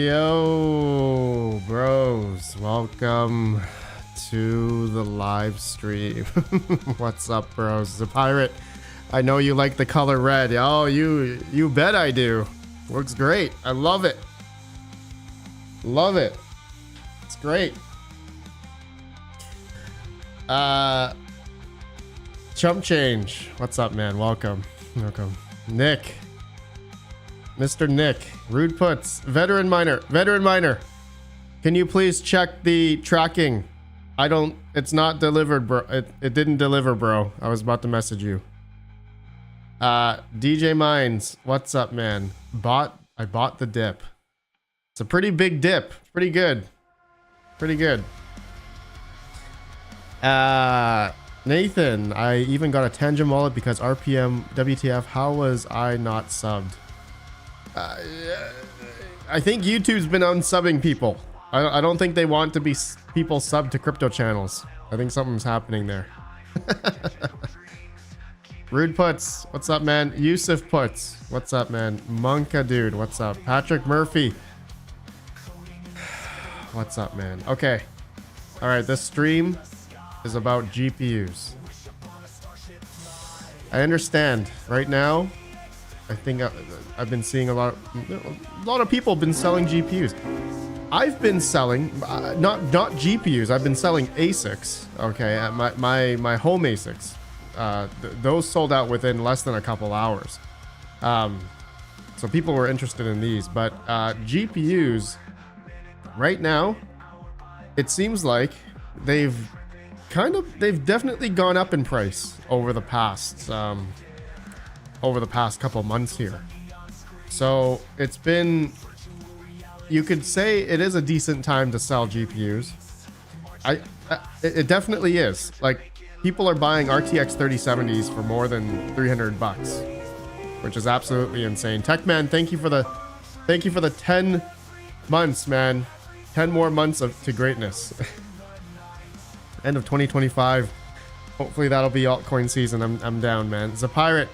Yo, bros, welcome to the live stream. What's up, bros? The pirate, I know you like the color red. Oh, you bet I do. Looks great. I love it. Love it. It's great. Chump change. What's up, man? Welcome. Welcome. Nick. Mr. Nick. Rude puts. Veteran miner. Veteran miner. Can you please check the tracking I don't, it's not delivered, bro. It didn't deliver, bro. I was about to message you. DJ Mines, what's up, man? I bought the dip. It's a pretty big dip. Pretty good. Pretty good. Nathan, I even got a Tangent wallet because RPM, WTF, how was I not subbed? I think YouTube's been unsubbing people. I don't think they want to be people subbed to crypto channels. I think something's happening there. Rude Puts, what's up, man? Yusuf Puts, what's up, man? Monka Dude, what's up? Patrick Murphy, what's up, man? Okay. All right, this stream is about GPUs. I understand. Right now, I think I've been seeing a lot of people have been selling GPUs. I've been selling not GPUs. I've been selling ASICs. Okay, my home ASICs. Those sold out within less than a couple hours. So people were interested in these, but GPUs right now, it seems like they've definitely gone up in price over the past couple months here. So it's been, you could say it is a decent time to sell GPUs. It definitely is. Like, people are buying RTX 3070s for more than 300 bucks, which is absolutely insane. Techman, thank you for the 10 months, man. 10 more months to greatness. End of 2025. Hopefully that'll be altcoin season. I'm down, man. Zapirate,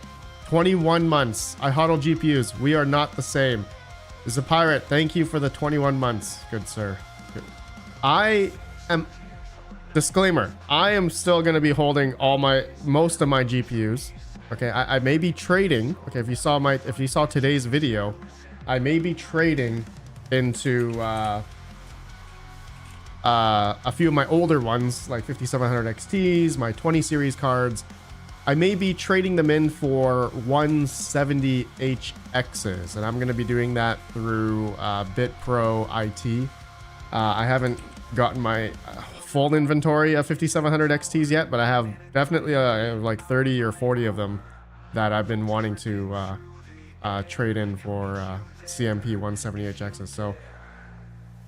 21 months. I hodl GPUs. We are not the same. Zapirate, thank you for the 21 months. Good sir. Good. I am, disclaimer, I am still going to be holding most of my GPUs. Okay, I may be trading. Okay, if you saw today's video, I may be trading into a few of my older ones, like 5700 XTs, my 20 series cards. I may be trading them in for 170HXs, and I'm going to be doing that through BitPro IT. I haven't gotten my full inventory of 5700 XTs yet, but I have definitely like 30 or 40 of them that I've been wanting to trade in for CMP 170HXs. So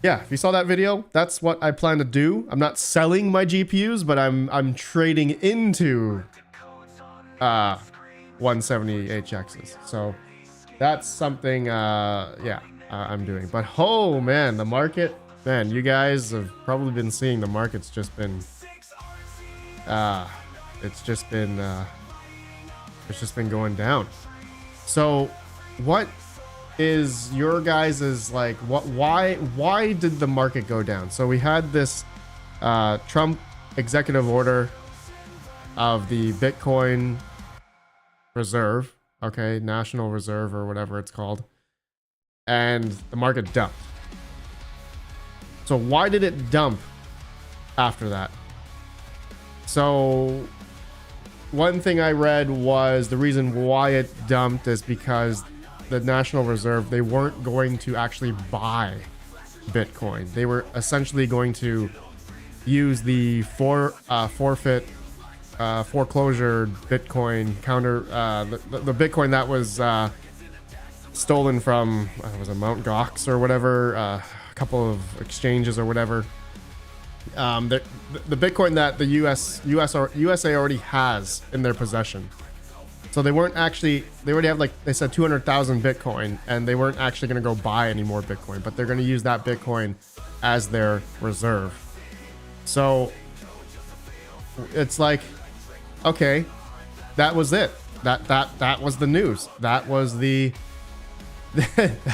yeah, if you saw that video, that's what I plan to do. I'm not selling my GPUs, but I'm trading into 170HXs. So that's something I'm doing. But oh man, the market, man, you guys have probably been seeing the market's just been it's just been going down. So what is your guys's, like, why did the market go down? So we had this Trump executive order of the Bitcoin reserve, okay, national reserve or whatever it's called, and the market dumped. So why did it dump after that? So one thing I read was the reason why it dumped is because the National Reserve, they weren't going to actually buy Bitcoin. They were essentially going to use the foreclosure Bitcoin counter, the Bitcoin that was stolen from was it Mt. Gox or whatever, a couple of exchanges or whatever. The Bitcoin that the USA already has in their possession. So they already have, like they said, 200,000 Bitcoin, and they weren't actually going to go buy any more Bitcoin, but they're going to use that Bitcoin as their reserve. So it's like, okay, that was it. That was the news. That was that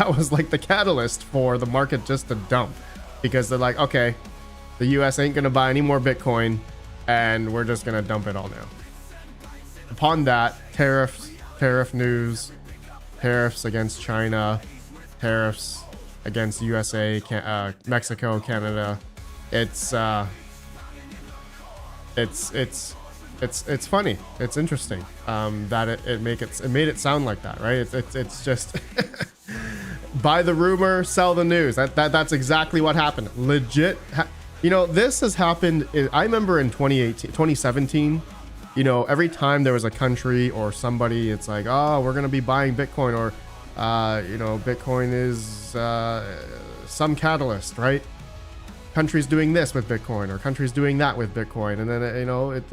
was like the catalyst for the market just to dump, because they're like, okay, the US ain't going to buy any more Bitcoin, and we're just going to dump it all now. Upon that, tariff news, tariffs against China, tariffs against USA, Mexico, Canada. It's funny. It's interesting that it made it sound like that, right? It's just buy the rumor, sell the news. That's exactly what happened. Legit. You know, this has happened. I remember in 2018, 2017, you know, every time there was a country or somebody, it's like, oh, we're going to be buying Bitcoin, or, you know, Bitcoin is some catalyst, right? Countries doing this with Bitcoin, or countries doing that with Bitcoin. And then, you know, it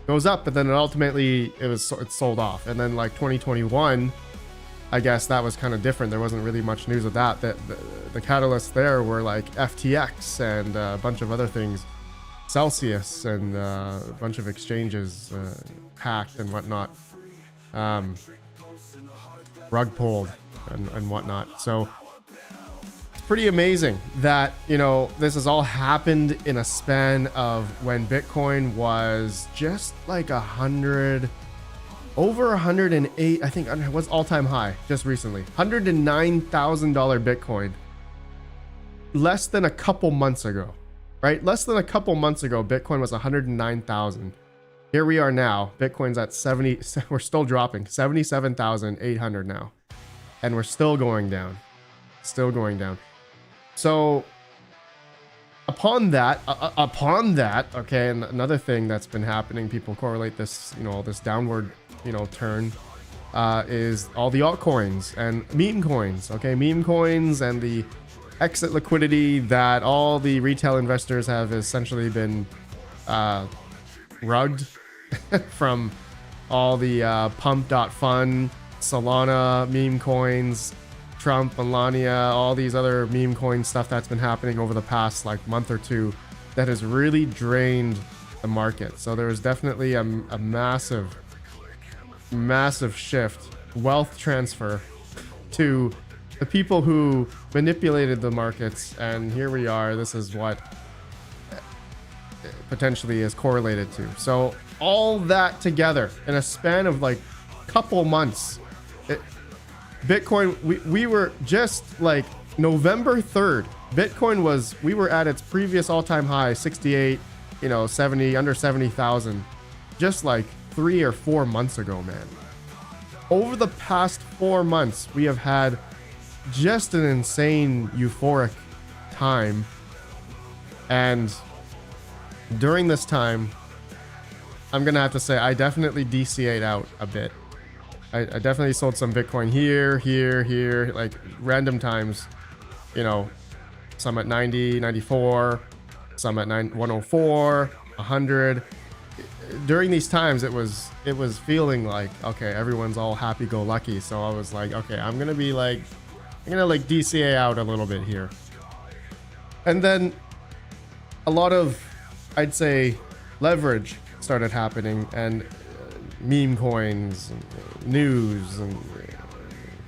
goes up, but then it ultimately, it's sold off. And then like 2021, I guess that was kind of different. There wasn't really much news of that. The catalysts there were like FTX and a bunch of other things, Celsius, and a bunch of exchanges hacked and whatnot, rug pulled and whatnot. So it's pretty amazing that, you know, this has all happened in a span of when Bitcoin was just like over 108, I think, what's all-time high just recently, $109,000 Bitcoin less than a couple months ago, right? Less than a couple months ago, Bitcoin was 109,000. Here we are now, Bitcoin's at 70, we're still dropping, 77,800 now, and we're still going down, So upon that, okay, and another thing that's been happening, people correlate this, you know, this downward, you know, turn, is all the altcoins and meme coins, okay, meme coins, and the exit liquidity that all the retail investors have essentially been rugged from all the pump.fun, Solana meme coins, Trump, Melania, all these other meme coin stuff that's been happening over the past like month or two that has really drained the market. So there is definitely a massive shift, wealth transfer to the people who manipulated the markets, and here we are. This is what potentially is correlated to. So all that together in a span of like couple months, Bitcoin, we were just like November 3rd, Bitcoin we were at its previous all-time high, 68, you know, 70, under 70,000, just like 3 or 4 months ago, man. Over the past 4 months, we have had just an insane euphoric time, and during this time, I'm gonna have to say I definitely DCA'd out a bit. I definitely sold some Bitcoin here, like random times, you know, some at 90, 94, some at 104, 100. During these times, it was feeling like, okay, everyone's all happy-go-lucky. So I was like, okay, I'm gonna DCA out a little bit here. And then a lot of, I'd say, leverage started happening, and meme coins, and news, and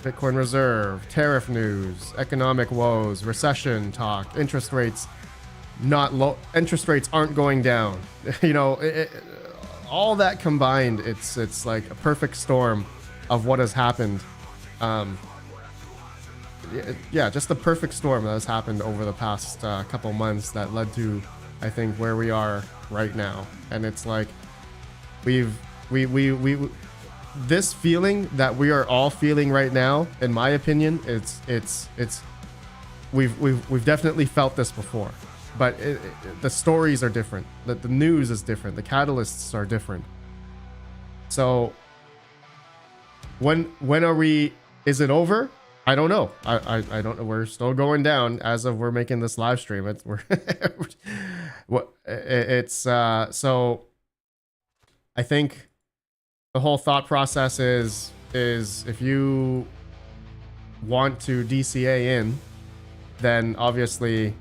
Bitcoin reserve, tariff news, economic woes, recession talk, interest rates not low, interest rates aren't going down. You know, all that combined, it's like a perfect storm of what has happened. Yeah, just the perfect storm that has happened over the past couple months that led to, I think, where we are right now. And it's like we this feeling that we are all feeling right now, in my opinion, we've definitely felt this before, but the stories are different, the news is different, the catalysts are different. So when are we, is it over? I don't know. I don't know. We're still going down as of we're making this live stream. So I think the whole thought process is if you want to DCA in, then obviously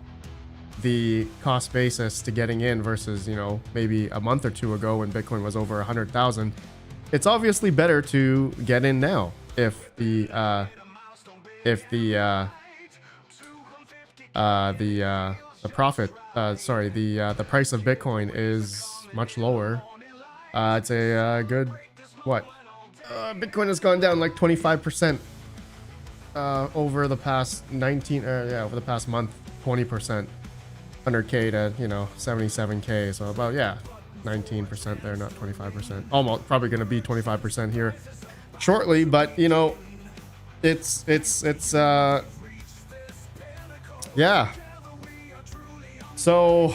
the cost basis to getting in versus, you know, maybe a month or two ago when Bitcoin was over 100,000, it's obviously better to get in now if the price of Bitcoin is much lower. It's a good, what? Bitcoin has gone down like 25% over the past over the past month, 20%, 100K to, you know, 77K. So about, 19% there, not 25%. Almost probably going to be 25% here shortly, but you know, it's yeah. So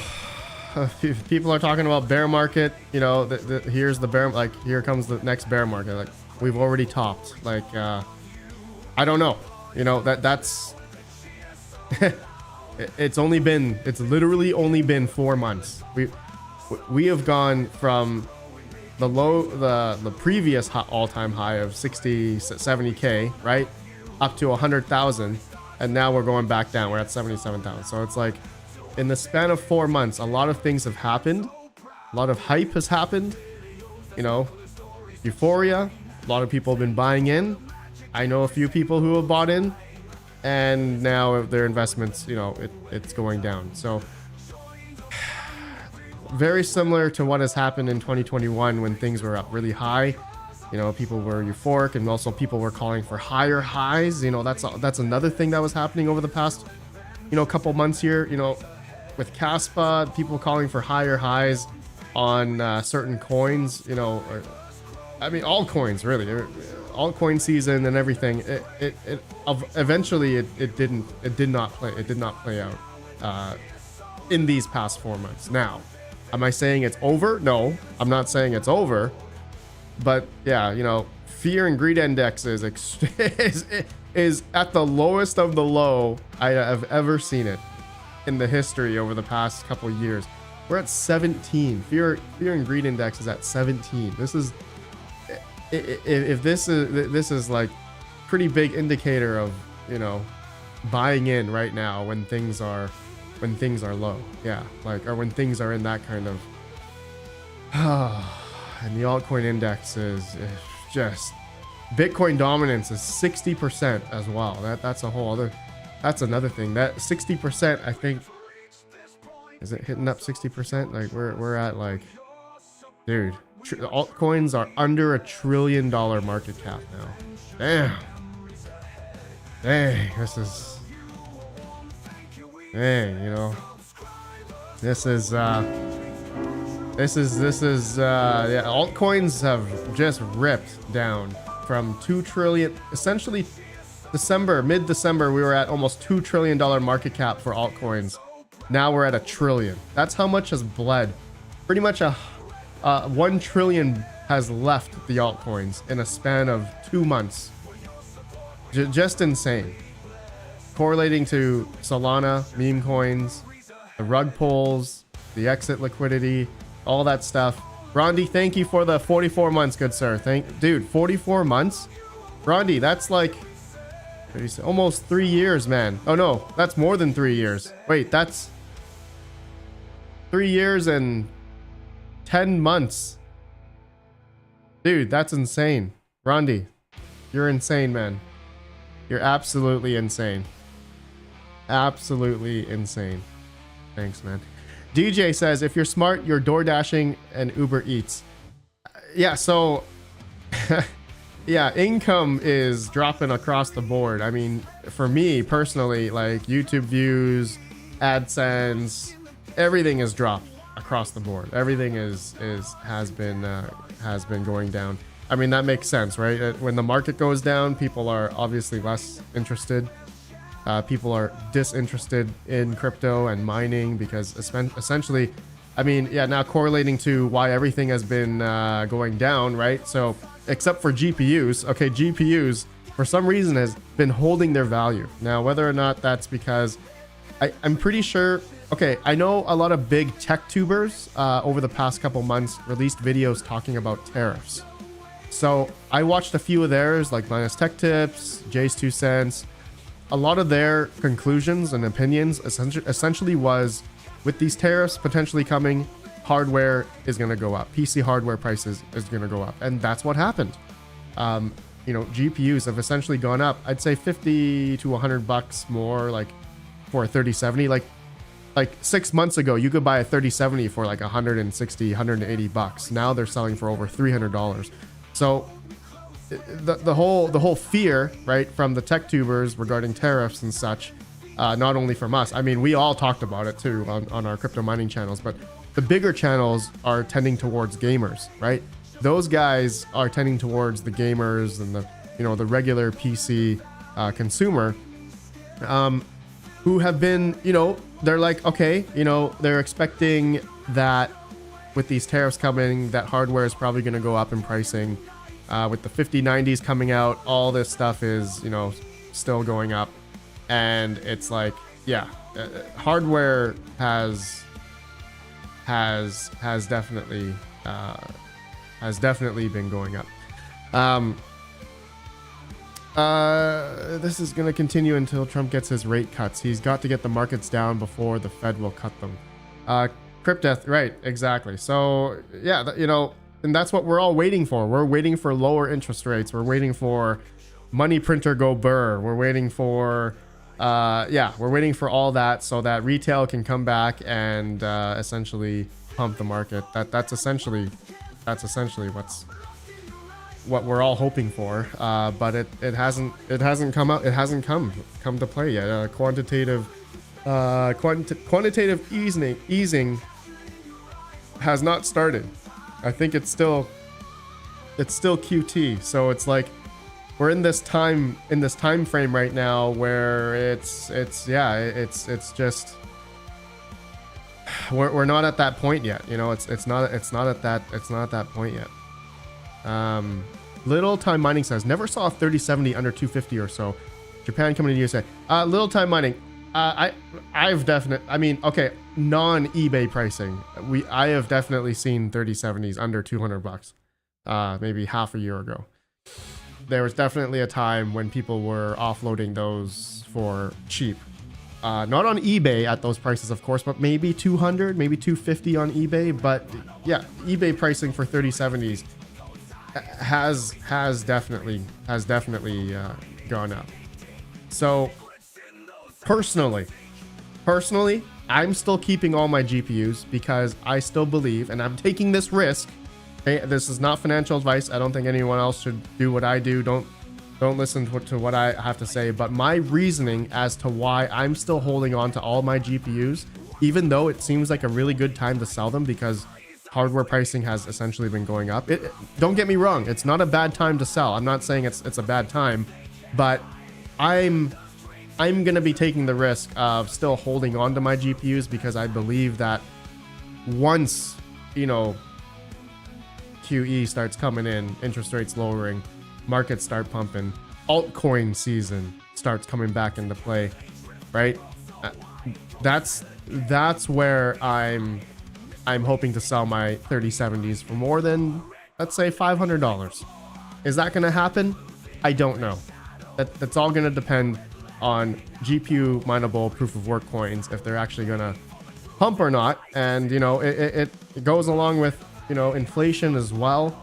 people are talking about bear market, you know, here's the bear, like here comes the next bear market. Like we've already topped. Like I don't know, you know, that's it's literally only been 4 months. We have gone from the previous all-time high of 70k, right, up to 100,000, and now we're going back down. We're at 77,000. So it's like in the span of 4 months, a lot of things have happened. A lot of hype has happened, you know, euphoria. A lot of people have been buying in. I know a few people who have bought in, and now their investments, you know, it's going down. So very similar to what has happened in 2021 when things were up really high. You know, people were euphoric, and also people were calling for higher highs. You know, that's another thing that was happening over the past, you know, couple months here. You know, with Kaspa, people calling for higher highs on certain coins. You know, I mean, all coins really. Altcoin season and everything. Eventually it did not play out in these past 4 months. Now, am I saying it's over? No, I'm not saying it's over. But yeah, you know, fear and greed index is at the lowest of the low I have ever seen it in the history over the past couple of years. We're at 17. Fear and greed index is at 17. This is, if this is like pretty big indicator of, you know, buying in right now when things are low. Yeah, like, or when things are in that kind of and the altcoin index is just, Bitcoin dominance is 60% as well. That's a whole other, that's another thing. That 60%, I think, is it hitting up 60%? Like we're at like, dude, altcoins are under $1 trillion market cap now. Dang, this is, dang, you know, this is yeah, altcoins have just ripped down from 2 trillion, essentially mid-December, we were at almost $2 trillion market cap for altcoins. Now we're at $1 trillion. That's how much has bled. Pretty much 1 trillion has left the altcoins in a span of 2 months. Just insane. Correlating to Solana, meme coins, the rug pulls, the exit liquidity, all that stuff. Rondi, thank you for the 44 months, good sir. Dude, 44 months? Rondi, that's like almost 3 years, man. Oh no, that's more than 3 years. Wait, that's 3 years and 10 months. Dude, that's insane. Rondi, you're insane, man. You're absolutely insane. Absolutely insane. Thanks, man. DJ says, if you're smart, you're door dashing and Uber Eats. Yeah, so yeah, income is dropping across the board. I mean, for me personally, like YouTube views, AdSense, everything is dropped across the board. Everything has been going down. I mean, that makes sense, right? When the market goes down, people are obviously less interested. People are disinterested in crypto and mining because essentially, I mean, yeah, now correlating to why everything has been going down, right? So except for GPUs, okay, GPUs for some reason has been holding their value. Now, whether or not that's because I'm pretty sure, okay, I know a lot of big tech tubers over the past couple months released videos talking about tariffs. So I watched a few of theirs, like Linus Tech Tips, Jay's 2 Cents. A lot of their conclusions and opinions essentially was, with these tariffs potentially coming, hardware is going to go up. PC hardware prices is going to go up. And that's what happened. You know, GPUs have essentially gone up, I'd say 50 to $100 more, like for a 3070. Like 6 months ago, you could buy a 3070 for like 160, 180 bucks. Now they're selling for over $300. So the whole fear, right, from the tech tubers regarding tariffs and such, not only from us, I mean, we all talked about it too on our crypto mining channels, but the bigger channels are tending towards gamers, right? Those guys are tending towards the gamers and the, you know, the regular PC consumer. who have been, you know, they're like, okay, you know, they're expecting that with these tariffs coming, that hardware is probably going to go up in pricing. With the 5090s coming out, all this stuff is, you know, still going up. And it's like, yeah, hardware has definitely been going up. This is going to continue until Trump gets his rate cuts. He's got to get the markets down before the Fed will cut them. Crypteth, right, exactly. So yeah, you know, and that's what we're all waiting for. We're waiting for lower interest rates. We're waiting for money printer go burr. We're waiting for we're waiting for all that so that retail can come back and essentially pump the market. That's essentially what we're all hoping for. But it hasn't come out. It hasn't come to play yet. Quantitative easing has not started. I think it's still QT. So it's like we're in this time frame right now where it's just we're not at that point yet. You know, it's not at that point yet. Little Time Mining says never saw a 3070 under 250 or so. Japan coming to USA. Little Time Mining. I've definitely, I mean, okay, non eBay pricing. I have definitely seen 3070s under 200 bucks. Maybe half a year ago. There was definitely a time when people were offloading those for cheap. Not on eBay at those prices, of course, but maybe 200, maybe 250 on eBay. But yeah, eBay pricing for 3070s has definitely gone up. So personally, I'm still keeping all my GPUs because I still believe, and I'm taking this risk. Okay, this is not financial advice. I don't think anyone else should do what I do. Don't listen to what I have to say. But my reasoning as to why I'm still holding on to all my GPUs, even though it seems like a really good time to sell them because hardware pricing has essentially been going up. Don't get me wrong. It's not a bad time to sell. I'm not saying it's a bad time, but I'm going to be taking the risk of still holding on to my GPUs because I believe that once, you know, QE starts coming in, interest rates lowering, markets start pumping, altcoin season starts coming back into play, right? That's where I'm hoping to sell my 3070s for more than, let's say, $500. Is that going to happen? I don't know. That's all going to depend on GPU mineable proof of work coins, if they're actually going to pump or not. And, you know, it goes along with, you know, inflation as well.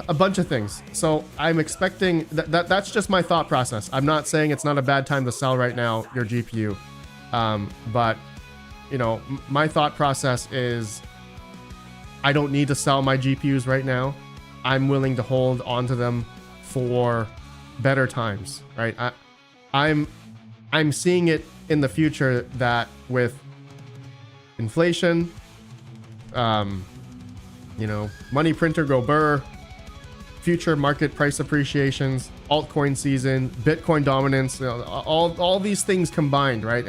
A bunch of things. So I'm expecting that's just my thought process. I'm not saying it's not a bad time to sell right now your GPU. But, you know, my thought process is I don't need to sell my GPUs right now. I'm willing to hold onto them for better times, right? I'm seeing it in the future that with inflation, you know, money printer go burr, future market price appreciations, altcoin season, Bitcoin dominance, you know, all these things combined, right?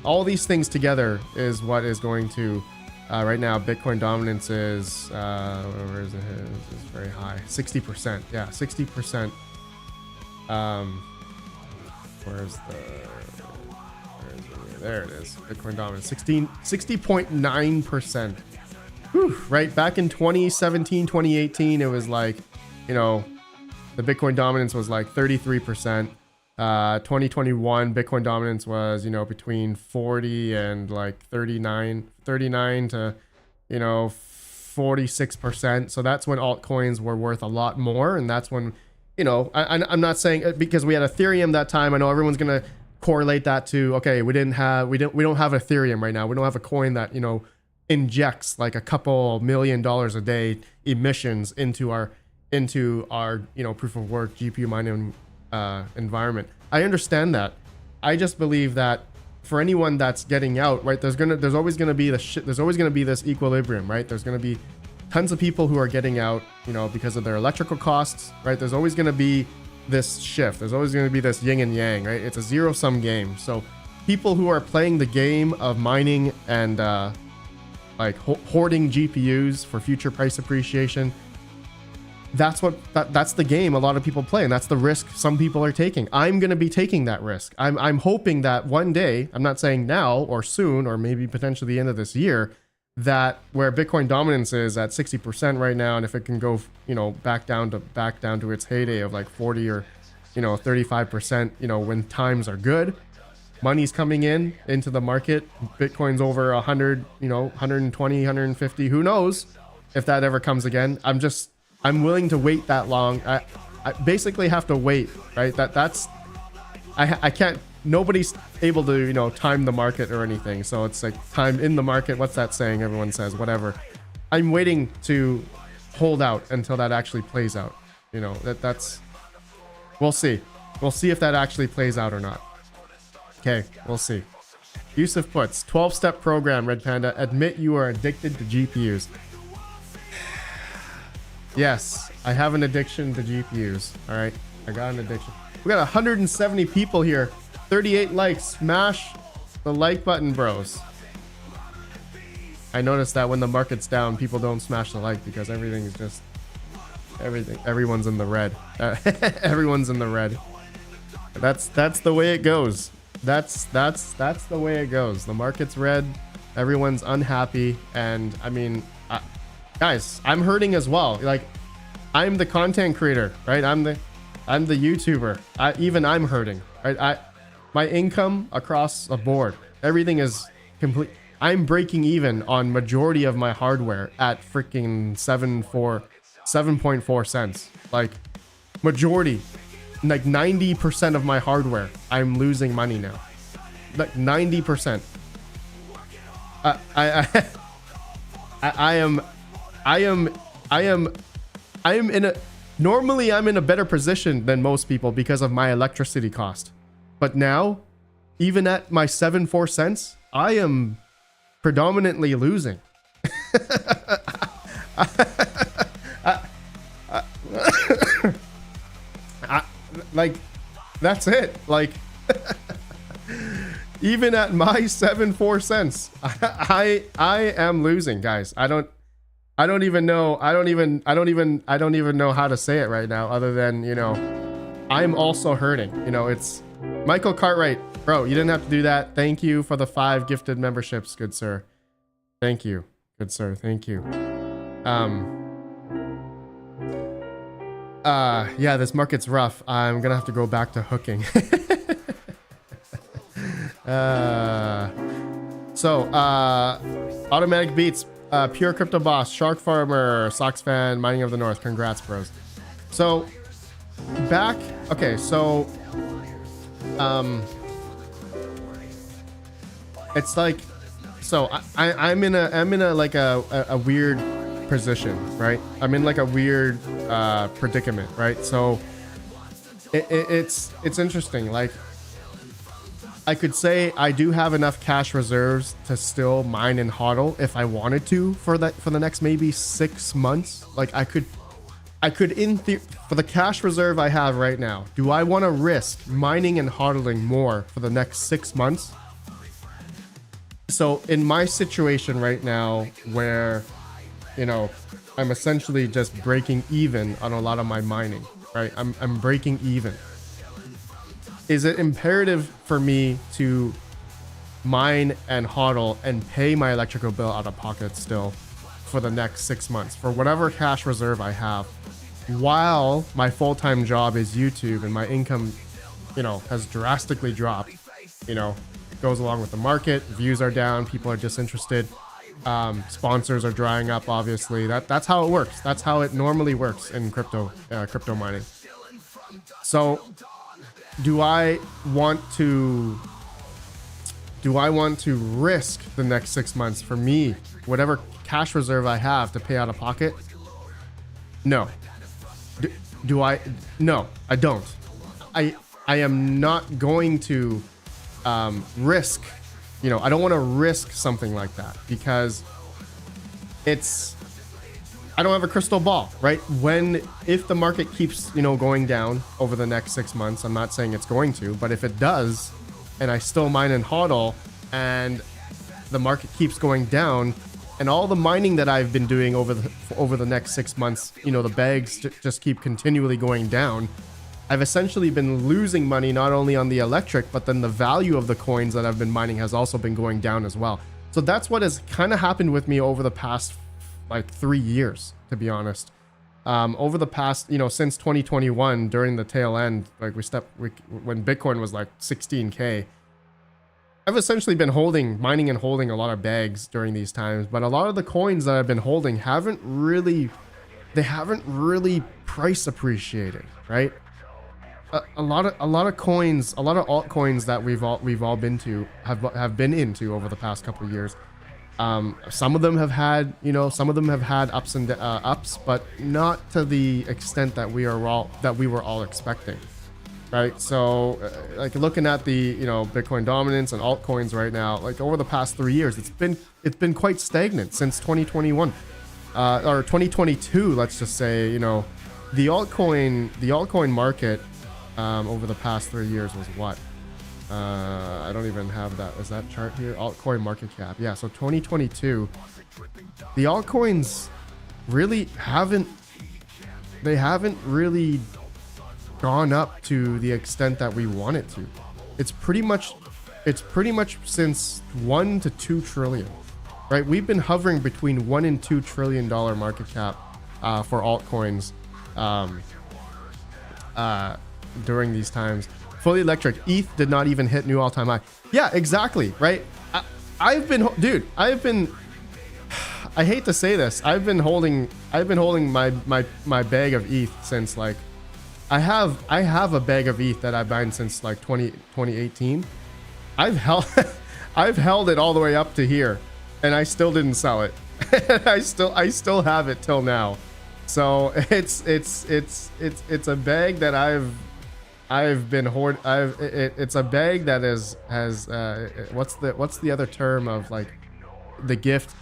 All these things together is what is going to right now. Bitcoin dominance is where is it? It's very high, 60%. Yeah, 60%. There it is. Bitcoin dominance 60.9%. Right, back in 2017, 2018, it was like, you know, the Bitcoin dominance was like 33%. 2021 Bitcoin dominance was, you know, between 40 and like 39 to, you know, 46%. So that's when altcoins were worth a lot more, and that's when, you know, I'm not saying because we had Ethereum that time. I know everyone's gonna correlate that to, okay, we don't have Ethereum right now. We don't have a coin that, you know, injects like a couple $1 million a day emissions into our you know, proof of work GPU mining environment. I understand that. I just believe that for anyone that's getting out, right, there's always gonna be this equilibrium, right? There's gonna be tons of people who are getting out, you know, because of their electrical costs, right? There's always gonna be this shift. There's always going to be this yin and yang, right? It's a zero-sum game. So people who are playing the game of mining and like hoarding GPUs for future price appreciation, that's the game a lot of people play, and that's the risk some people are taking. I'm going to be taking that risk. I'm hoping that one day, I'm not saying now or soon or maybe potentially the end of this year, that where Bitcoin dominance is at 60% right now, and if it can go, you know, back down to its heyday of like 40 or, you know, 35%, you know, when times are good, money's coming into the market, Bitcoin's over 100, you know, 120, 150, who knows if that ever comes again. I'm willing to wait that long. I basically have to wait, right? I can't, nobody's able to, you know, time the market or anything. So it's like time in the market. What's that saying? Everyone says, whatever. I'm waiting to hold out until that actually plays out. You know, that's, we'll see. We'll see if that actually plays out or not. Okay, we'll see. Yusuf puts, 12-step program, Red Panda. Admit you are addicted to GPUs. Yes, I have an addiction to GPUs. All right, I got an addiction. We got 170 people here. 38 likes. Smash the like button, bros. I noticed that when the market's down, people don't smash the like because everything is just everyone's in the red. Everyone's in the red. That's the way it goes. That's the way it goes. The market's red. Everyone's unhappy, and I mean, guys, I'm hurting as well. Like, I'm the content creator, right? I'm the YouTuber. Even I'm hurting, right? My income across the board, everything is complete. I'm breaking even on majority of my hardware at freaking 7.4 cents. Like, majority, like 90% of my hardware, I'm losing money now. Like 90%. Normally I'm in a better position than most people because of my electricity cost. But now, even at my 7.4 cents, I am predominantly losing. Like, that's it. Like, even at my 7.4 cents, I am losing, guys. I don't even know how to say it right now, other than, you know, I'm also hurting. You know, it's Michael Cartwright, bro. You didn't have to do that. Thank you for the 5 gifted memberships, good sir. Thank you, good sir. Thank you. Yeah, this market's rough. I'm gonna have to go back to hooking. Automatic Beats, Pure Crypto Boss, Shark Farmer, Sox Fan, Mining of the North. Congrats, bros. So back, okay, so it's like, so I'm in a like a weird position, right? I'm in like a weird predicament, right? So it's interesting. Like, I could say I do have enough cash reserves to still mine and hodl if I wanted to for the next maybe 6 months. Like, I could in theory, for the cash reserve I have right now, do I want to risk mining and hodling more for the next 6 months? So in my situation right now, where, you know, I'm essentially just breaking even on a lot of my mining, right? I'm breaking even. Is it imperative for me to mine and hodl and pay my electrical bill out of pocket still for the next 6 months for whatever cash reserve I have, while my full-time job is YouTube and my income, you know, has drastically dropped? You know, it goes along with the market. Views are down. People are disinterested. Sponsors are drying up. Obviously, that's how it works. That's how it normally works in crypto mining. So, do I want to risk the next 6 months for me, whatever cash reserve I have, to pay out of pocket? No. Do I? No, I don't. I am not going to risk, you know, I don't want to risk something like that, because it's I don't have a crystal ball, right? If the market keeps, going down over the next 6 months, I'm not saying it's going to, but if it does, and I still mine and hodl, and the market keeps going down, and all the mining that I've been doing over the next 6 months, the bags just keep continually going down, I've essentially been losing money not only on the electric, but then the value of the coins that I've been mining has also been going down as well. So that's what has kind of happened with me over the past like 3 years, to be honest. Over the past, since 2021, during the tail end, like when Bitcoin was like 16K, I've essentially been mining and holding a lot of bags during these times, but a lot of the coins that I've been holding haven't really price appreciated, right? A lot of coins, a lot of altcoins that we've all been to have been into over the past couple of years. Some of them have had, ups and ups, but not to the extent that we were all expecting, right? So, like looking at the Bitcoin dominance and altcoins right now, like over the past 3 years, it's been quite stagnant since 2021 or 2022. Let's just say, the altcoin market over the past 3 years was what? I don't even have that. Is that chart here? Altcoin market cap. Yeah, so 2022, the altcoins really haven't really gone up to the extent that we want it to. It's pretty much since 1 to 2 trillion, right? We've been hovering between $1 and $2 trillion market cap for altcoins during these times. Fully electric ETH did not even hit new all-time high. Yeah, exactly, right? I hate to say this, I've been holding my bag of ETH since like I have a bag of ETH that I've mined since like 2018. I've held it all the way up to here, and I still didn't sell it. I still have it till now. So it's a bag that I've been it's a bag that has what's the other term of like the gift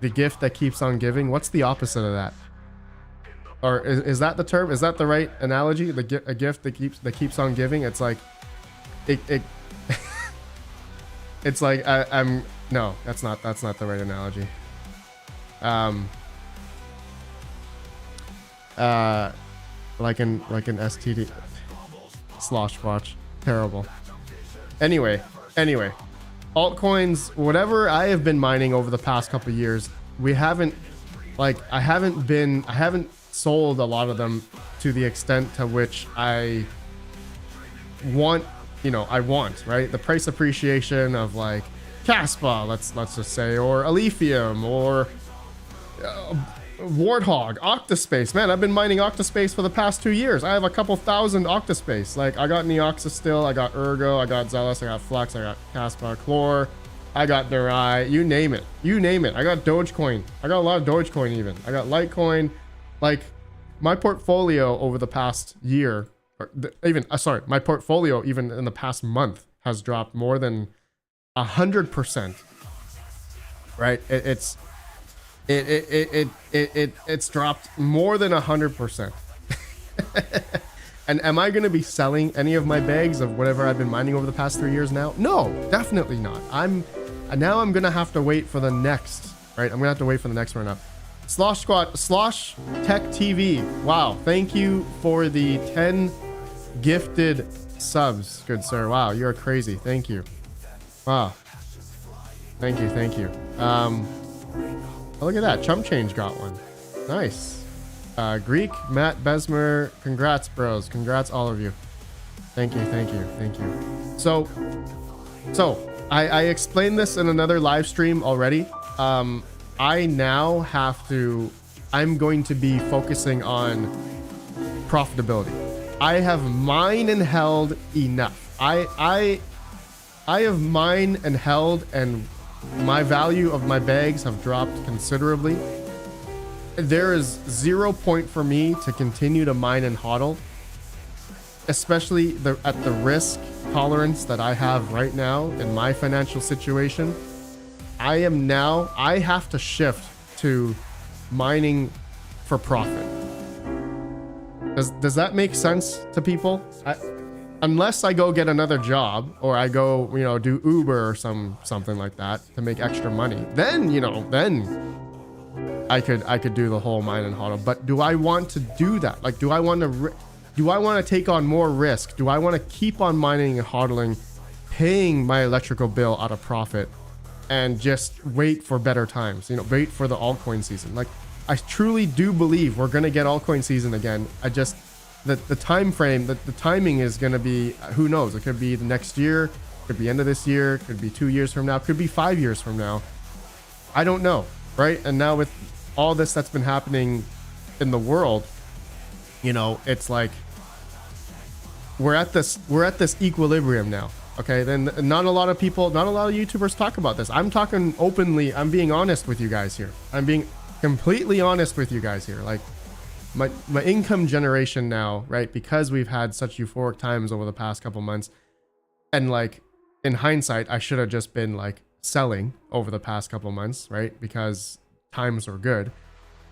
that keeps on giving? What's the opposite of that? Or is that the term? Is that the right analogy? A gift that keeps on giving. It's like it it's like I'm no, that's not the right analogy. Like an STD. Slosh watch. Terrible. Anyway, altcoins, whatever I have been mining over the past couple of years, I haven't sold a lot of them to the extent to which I want, right? The price appreciation of like Kaspa, let's just say, or Alephium, or Warthog, Octaspace. Man, I've been mining Octaspace for the past 2 years. I have a couple thousand Octaspace. Like, I got Neoxys still, I got Ergo, I got Zealous, I got Flux, I got Kaspa, Chlor, I got Durai, you name it. I got Dogecoin. I got a lot of Dogecoin even. I got Litecoin. Like, my portfolio over the past year, my portfolio even in the past month has dropped more than 100%. Right? It's dropped more than 100%. And am I going to be selling any of my bags of whatever I've been mining over the past 3 years now? No, definitely not. I'm going to have to wait for the next, right? I'm going to have to wait for the next run up. Slosh Tech TV. Wow. Thank you for the 10 gifted subs, good sir. Wow. You're crazy. Thank you. Wow. Thank you. Oh, look at that. Chump Change got one. Nice. Greek, Matt, Besmer, congrats, bros. Congrats, all of you. Thank you. So I explained this in another live stream already. I'm going to be focusing on profitability. I have mined and held enough. I have mined and held, and my value of my bags have dropped considerably. There is 0 point for me to continue to mine and hodl, especially at the risk tolerance that I have right now in my financial situation. I have to shift to mining for profit. Does that make sense to people? Unless I go get another job or I go, you know, do Uber or something like that to make extra money, then, you know, then I could do the whole mine and hodl. But do I want to do that? Like, do I want to take on more risk? Do I want to keep on mining and hodling, paying my electrical bill out of profit, and just wait for better times? You know, wait for the altcoin season. Like, I truly do believe we're gonna get altcoin season again. I just the time frame, the timing is gonna be, who knows? It could be the next year, could be end of this year, could be 2 years from now, could be 5 years from now. I don't know, right? And now with all this that's been happening in the world, you know, it's like we're at this equilibrium now. Okay, then not a lot of YouTubers talk about this. I'm talking openly. I'm being honest with you guys here. I'm being completely honest with you guys here. Like, my income generation now, right? Because we've had such euphoric times over the past couple months, and like in hindsight, I should have just been like selling over the past couple months, right? Because times were good.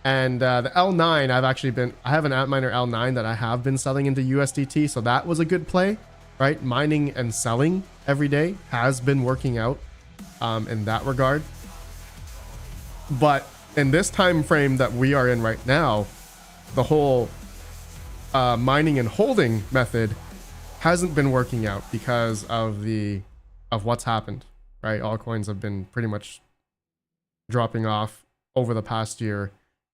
And the L9, I have an Antminer L9 that I have been selling into USDT, so that was a good play, right? Mining and selling every day has been working out in that regard. But in this time frame that we are in right now, the whole mining and holding method hasn't been working out because of what's happened, right? Altcoins have been pretty much dropping off over the past year,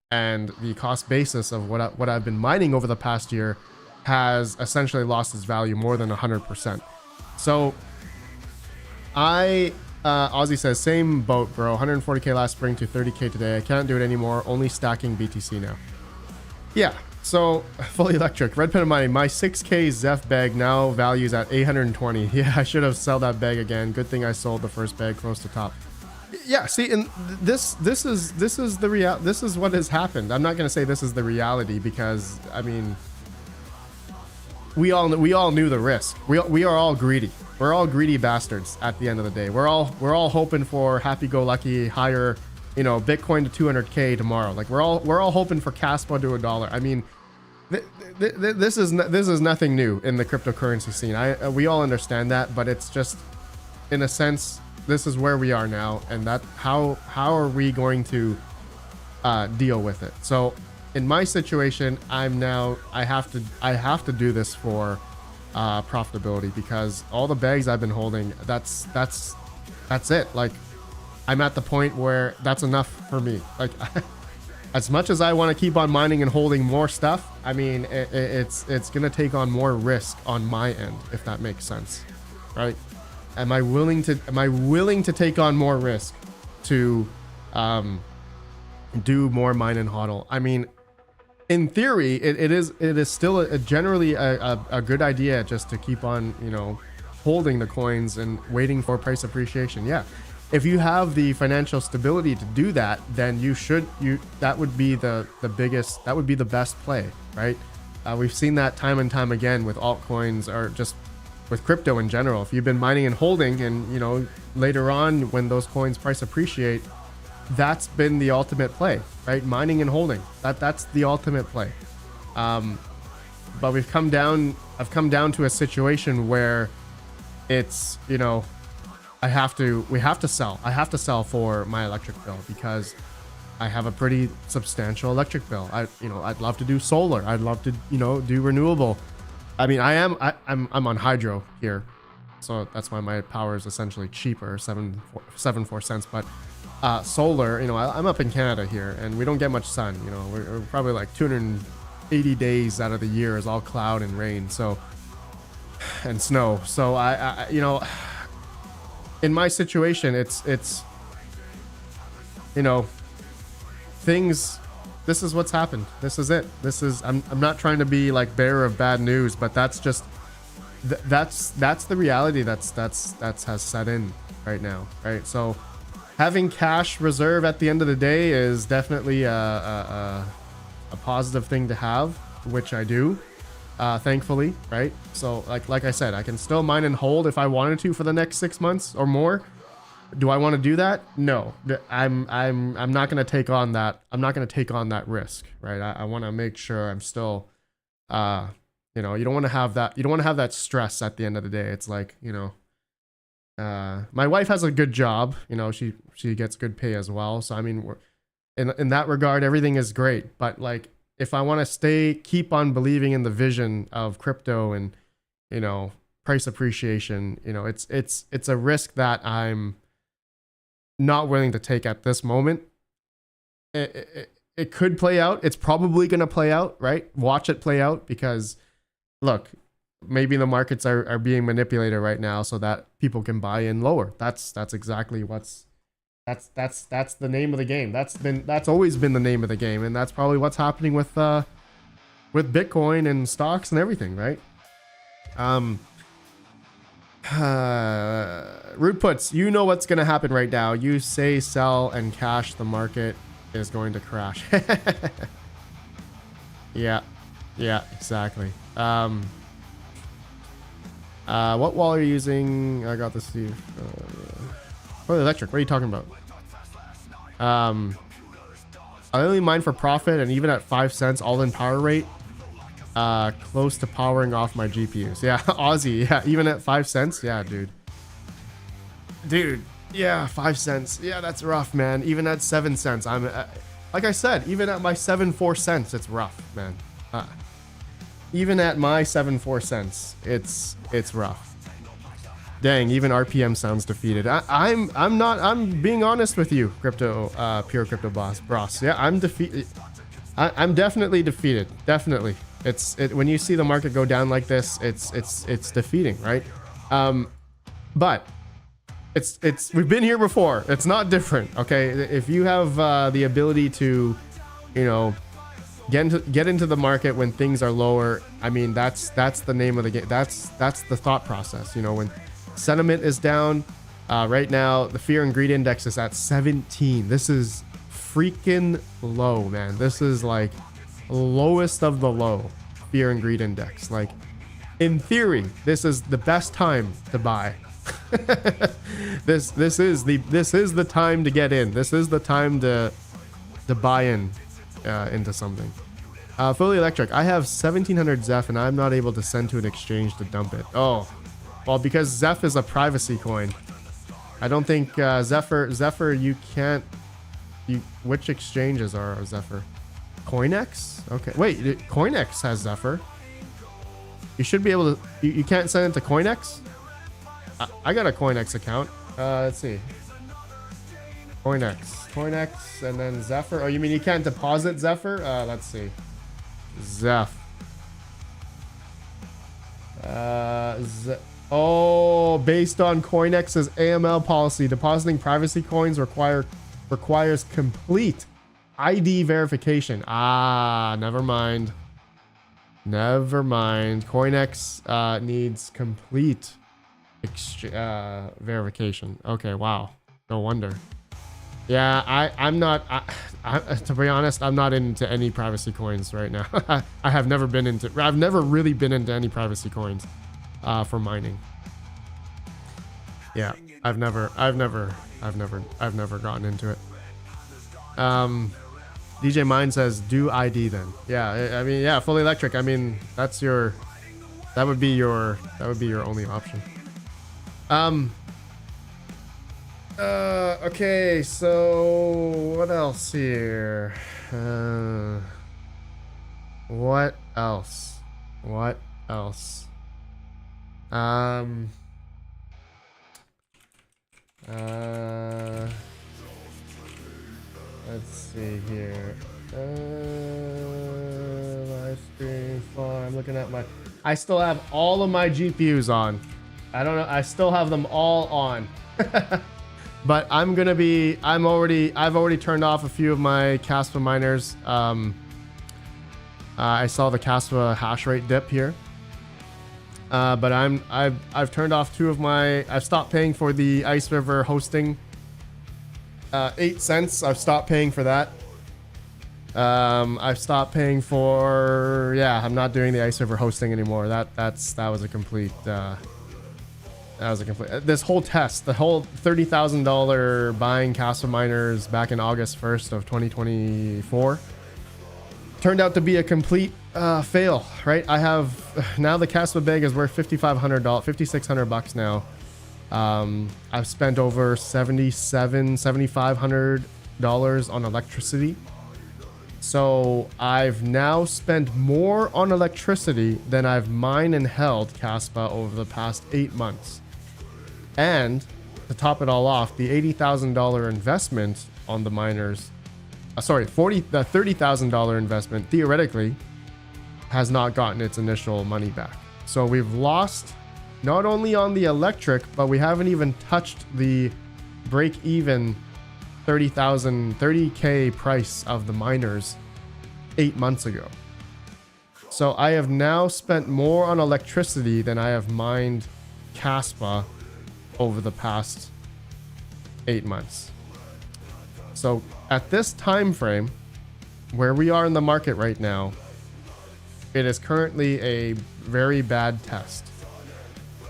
and the cost basis of what I've been mining over the past year has essentially lost its value more than 100%. So Ozzy says, same boat, bro. 140k last spring to 30k today. I can't do it anymore. Only stacking BTC now. Yeah. So fully electric. RedPandaMining. My 6k Zeph bag now values at 820. Yeah, I should have sold that bag again. Good thing I sold the first bag close to top. Yeah. See, and this is what has happened. I'm not gonna say this is the reality because I mean, we all knew the risk. We are all greedy. We're all greedy bastards at the end of the day. We're all hoping for happy-go-lucky higher, you know, Bitcoin to 200k tomorrow. Like we're all hoping for Kaspa to $1. I mean, this is nothing new in the cryptocurrency scene. We all understand that, but it's just, in a sense, this is where we are now, and that how are we going to deal with it? So in my situation, I have to do this for profitability, because all the bags I've been holding, that's it. Like, I'm at the point where that's enough for me. Like, as much as I want to keep on mining and holding more stuff, I mean, it's gonna take on more risk on my end, if that makes sense, right? Am I willing to take on more risk to do more mine and hodl? I mean, in theory, it is still generally a good idea just to keep on, you know, holding the coins and waiting for price appreciation. Yeah, if you have the financial stability to do that, then that would be the best play, right? We've seen that time and time again with altcoins, or just with crypto in general. If you've been mining and holding, and you know, later on when those coins price appreciate, that's been the ultimate play, right? Mining and holding, that's the ultimate play. But I've come down to a situation where it's, you know, we have to sell for my electric bill, because I have a pretty substantial electric bill. I'd love to do solar. I'd love to, you know, do renewable. I mean, I'm on hydro here, so that's why my power is essentially cheaper, 74 cents. But solar, you know, I'm up in Canada here, and we don't get much sun. You know, we're probably like 280 days out of the year is all cloud and rain, and snow. So I you know, in my situation, it's you know, things. This is what's happened. This is it. I'm not trying to be like bearer of bad news, but that's just that's the reality that's has set in right now, right? So having cash reserve at the end of the day is definitely a positive thing to have, which I do, thankfully, right? So like I said, I can still mine and hold if I wanted to for the next 6 months or more, Do I want to do that? No. I'm not going to take on that. I'm not going to take on that risk, right? I want to make sure I'm still, you know, you don't want to have that. You don't want to have that stress at the end of the day. It's like, you know, my wife has a good job. You know, she gets good pay as well. So I mean, we're, in that regard, everything is great. But like, if I want to keep on believing in the vision of crypto and, you know, price appreciation, you know, it's a risk that I'm not willing to take at this moment. It could play out. It's probably going to play out, right? Watch it play out, because look, maybe the markets are being manipulated right now so that people can buy in lower. That's exactly that's the name of the game. That's always been the name of the game, and that's probably what's happening with Bitcoin and stocks and everything, right? Root puts, you know what's gonna happen right now. You say sell and cash, the market is going to crash. Yeah, exactly. What wall are you using? I got this. Oh, electric. What are you talking about? I only mine for profit, and even at 5 cents all-in power rate, close to powering off my GPUs. Yeah, Aussie. Yeah, even at 5 cents. Yeah, dude. Yeah, 5 cents. Yeah, that's rough, man. Even at 7 cents, I'm like I said, even at my 7.4 cents, it's rough, man. Even at my 7.4 cents, it's rough. Dang, even RPM sounds defeated. I'm being honest with you, pure crypto boss. Yeah, I'm defeated. I'm definitely defeated. Definitely. When you see the market go down like this, it's defeating, right? But we've been here before. It's not different, okay? If you have the ability to, you know, get into the market when things are lower, I mean, that's the name of the game. That's the thought process. You know, when sentiment is down, right now the fear and greed index is at 17. This is freaking low, man. This is like lowest of the low fear and greed index. Like, in theory, this is the best time to buy. This is the time to get in. This is the time to buy in into something. Fully electric. I have 1700 Zeph and I'm not able to send to an exchange to dump it. Oh, well, because Zeph is a privacy coin. I don't think Zephyr you can't. Which exchanges are Zephyr? CoinEx? Okay, wait, CoinEx has Zephyr. You should be able to. You can't send it to CoinEx. I got a CoinEx account. Let's see. CoinEx, and then Zephyr. Oh, you mean you can't deposit Zephyr? Let's see. Zeph. Oh, based on CoinEx's AML policy, depositing privacy coins requires complete ID verification. Never mind. CoinEx needs complete verification. Okay, wow. No wonder. Yeah, I'm not. To be honest, I'm not into any privacy coins right now. I've never really been into any privacy coins for mining. Yeah, I've never gotten into it. DJ Mine says do ID then. Yeah, I mean, yeah, fully electric. I mean, that would be your only option. Okay, so what else here? What else? Let's see here. Live stream far. I'm looking at I still have all of my GPUs on. I don't know. I still have them all on. But I've already turned off a few of my Kaspa miners. I saw the Kaspa hash rate dip here. But I've turned off I've stopped paying for the Ice River hosting. 8 cents. I've stopped paying for that. I've stopped paying for, I'm not doing the Ice River hosting anymore. That was a complete That was a complete. This whole test, the whole $30,000 buying Kaspa miners back in August 1st of 2024, turned out to be a complete fail. Right? I have now the Kaspa bag is worth $5,500, $5,600 now. I've spent over $7,500 on electricity. So I've now spent more on electricity than I've mined and held Kaspa over the past 8 months. And to top it all off, the $80,000 investment on the miners, the $30,000 investment theoretically has not gotten its initial money back. So we've lost not only on the electric, but we haven't even touched the break-even 30K price of the miners 8 months ago. So I have now spent more on electricity than I have mined Kaspa over the past 8 months. So at this time frame, where we are in the market right now, it is currently a very bad test.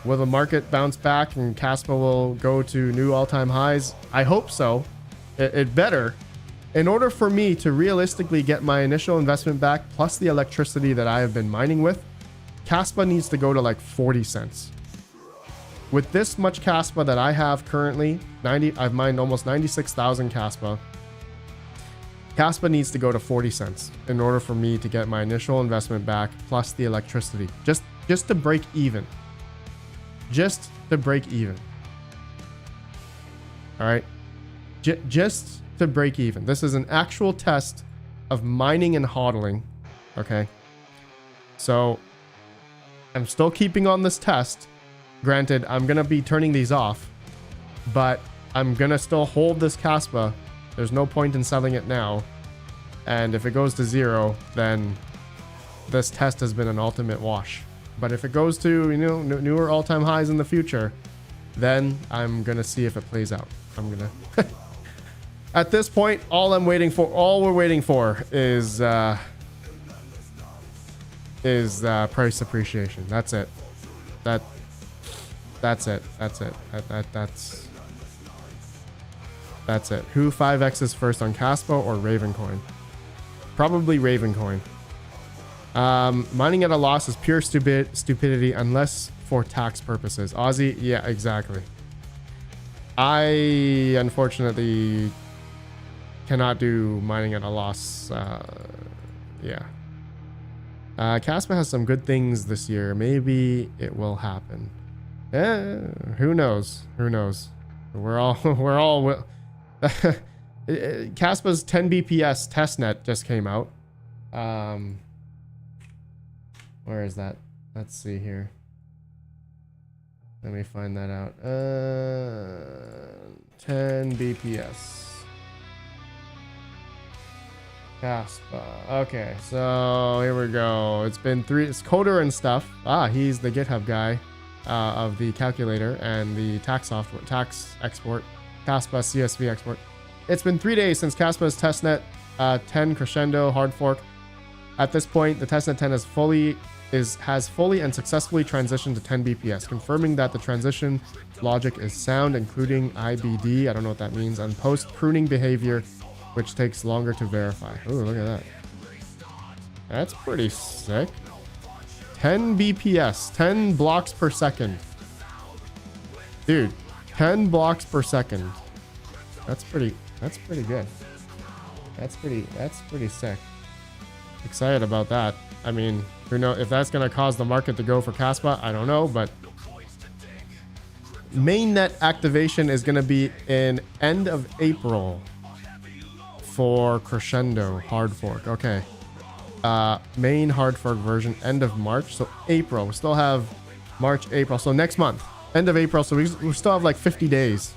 Will the market bounce back and Kaspa will go to new all-time highs? I hope so. It better. In order for me to realistically get my initial investment back, plus the electricity that I have been mining with, Kaspa needs to go to like 40 cents. With this much Kaspa that I have currently, I've mined almost 96,000 Kaspa. Kaspa needs to go to 40 cents in order for me to get my initial investment back, plus the electricity. Just to break even. Just to break even. All right. Just to break even. This is an actual test of mining and hodling. Okay. So I'm still keeping on this test. Granted, I'm going to be turning these off, but I'm going to still hold this Kaspa. There's no point in selling it now. And if it goes to 0, then this test has been an ultimate wash. But if it goes to, newer all-time highs in the future, then I'm going to see if it plays out. I'm going to... At this point, all we're waiting for is price appreciation. That's it. That's it. That's it. Who 5x's first on Kaspa or Ravencoin? Probably Ravencoin. Mining at a loss is pure stupidity unless for tax purposes. Aussie, yeah, exactly. I unfortunately cannot do mining at a loss. Yeah. Kaspa has some good things this year. Maybe it will happen. Who knows? Who knows? We're all Kaspa's 10 BPS testnet just came out. Where is that? Let's see here. Let me find that out. 10 BPS. Kaspa. Okay, so here we go. It's been 3. It's Coder and stuff. He's the GitHub guy of the calculator and the tax software, tax export, Kaspa CSV export. It's been 3 days since Kaspa's testnet 10 crescendo hard fork. At this point, the testnet 10 has fully and successfully transitioned to 10 BPS, confirming that the transition logic is sound, including IBD. I don't know what that means. And post pruning behavior, which takes longer to verify. Oh, look at that. That's pretty sick. 10 BPS, 10 blocks per second. Dude, 10 blocks per second. That's pretty good. That's pretty sick. Excited about that. I mean, who knows if that's going to cause the market to go for Kaspa? I don't know, but mainnet activation is going to be in end of April for Crescendo hard fork. Okay. Main hard fork version end of March, so April. We still have March, April, so next month, end of April. So we still have like 50 days.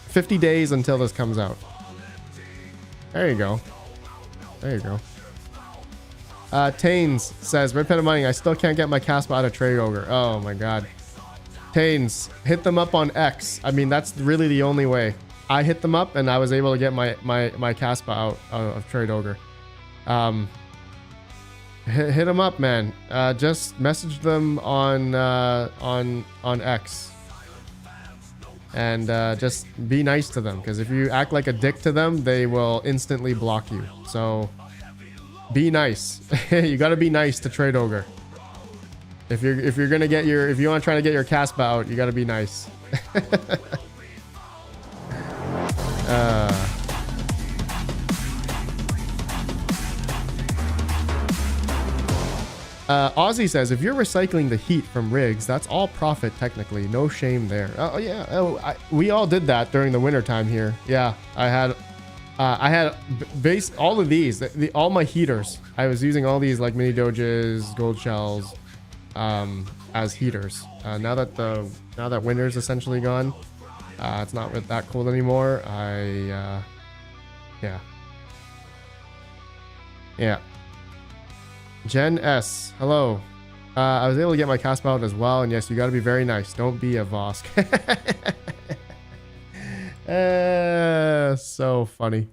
50 days until this comes out. There you go. There you go. Taines says, RedPandaMining, I still can't get my Kaspa out of Trade Ogre. Oh my god. Taines, hit them up on X. I mean, that's really the only way. I hit them up and I was able to get my Kaspa out of Trade Ogre. Hit them up, man. Just message them on X. And just be nice to them, because if you act like a dick to them, they will instantly block you. So be nice. You got to be nice to Trade Ogre. If you're gonna get your, if you want to try to get your Kaspa out, you got to be nice. Aussie says, if you're recycling the heat from rigs, that's all profit technically. No shame there. Oh yeah. Oh, we all did that during the winter time here. Yeah, I had all of these, all my heaters. I was using all these like mini doges, gold shells, as heaters. Now that winter's essentially gone, it's not that cold anymore. Yeah. Jen S, hello. I was able to get my Kaspa out as well, and yes, you got to be very nice. Don't be a Vosk. So funny.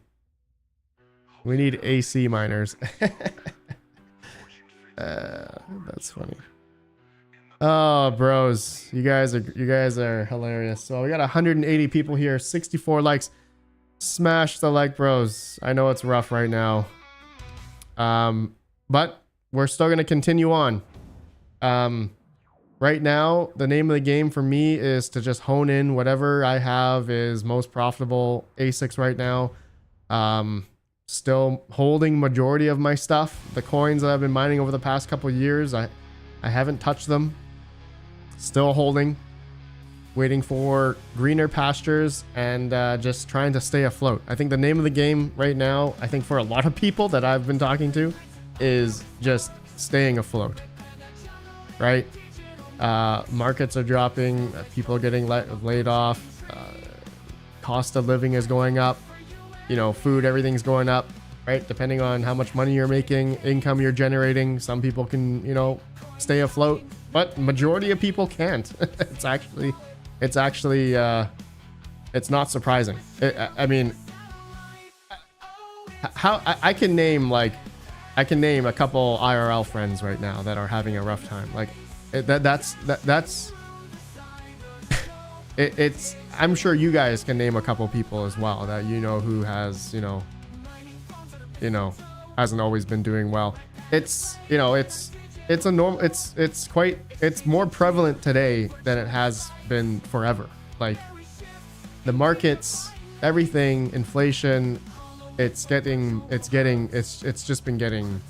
We need AC miners. That's funny. Oh, bros, you guys are hilarious. So we got 180 people here, 64 likes. Smash the like, bros. I know it's rough right now, but we're still gonna continue on. Right now, the name of the game for me is to just hone in whatever I have is most profitable ASICs right now. Still holding majority of my stuff. The coins that I've been mining over the past couple of years, I haven't touched them. Still holding, waiting for greener pastures, and just trying to stay afloat. I think the name of the game right now, I think for a lot of people that I've been talking to, is just staying afloat, right? Markets are dropping, people are getting laid off, cost of living is going up, you know, food, everything's going up, right? Depending on how much money you're making, income you're generating, some people can, you know, stay afloat, but majority of people can't. It's not surprising. I mean, how I can name a couple IRL friends right now that are having a rough time. Like it's I'm sure you guys can name a couple people as well that you know who has, you know, hasn't always been doing well. It's, you know, it's more prevalent today than it has been forever. Like the markets, everything, inflation, it's just been getting,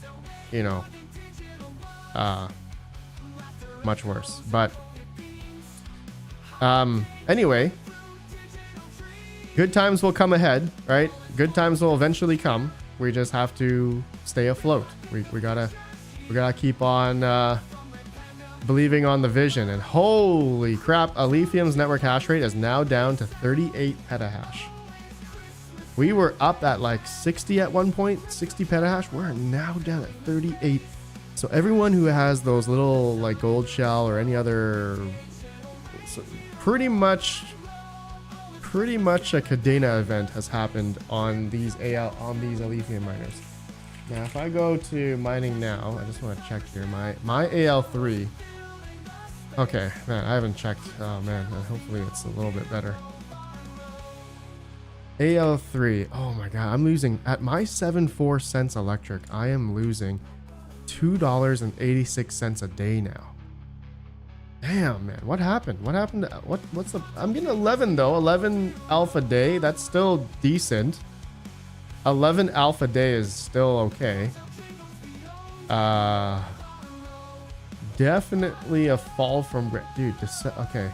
you know, much worse. But anyway, good times will come ahead, right? Good times will eventually come. We just have to stay afloat. We gotta keep on believing on the vision. And holy crap, Alephium's network hash rate is now down to 38 petahash. We were up at like 60 at one point, 60 petahash. We're now down at 38. So everyone who has those little like gold shell or any other, pretty much a Cadena event has happened on these Alephium miners. Now, if I go to mining now, I just want to check here my AL3. Okay, man, I haven't checked. Oh man, hopefully it's a little bit better. AL3. Oh my god, I'm losing at my 74 cents electric. I am losing $2.86 a day now. Damn, man, what happened? What happened? What's the? I'm getting 11 though. 11 alpha day. That's still decent. 11 alpha day is still okay. Definitely a fall from dude. Okay.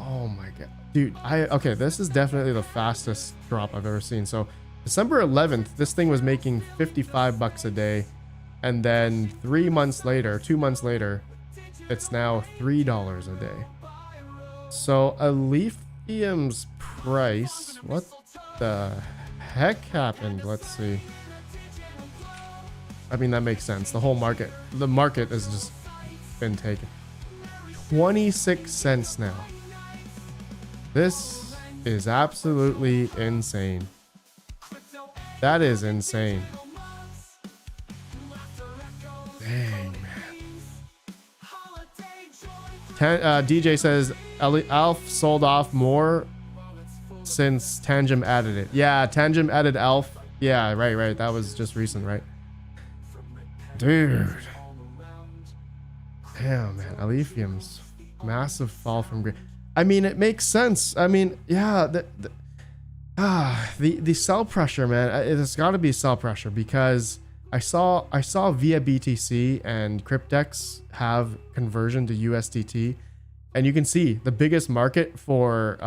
Oh my god, dude. Okay. This is definitely the fastest drop I've ever seen. So December 11th, this thing was making 55 bucks a day, and then 2 months later, it's now $3 a day. So Alephium's price, what the heck happened? Let's see. I mean, that makes sense. The market has just been taken. 26 cents now. This is absolutely insane. That is insane. Dang, man. DJ says, Alf sold off more since Tangem added it. Yeah, Tangem added Alf. Yeah, right. That was just recent, right? Dude. Damn, man. Alephium's massive fall from grade. I mean, it makes sense. I mean, yeah, the sell pressure, man. It's got to be sell pressure because I saw via BTC and Cryptex have conversion to USDT, and you can see the biggest market for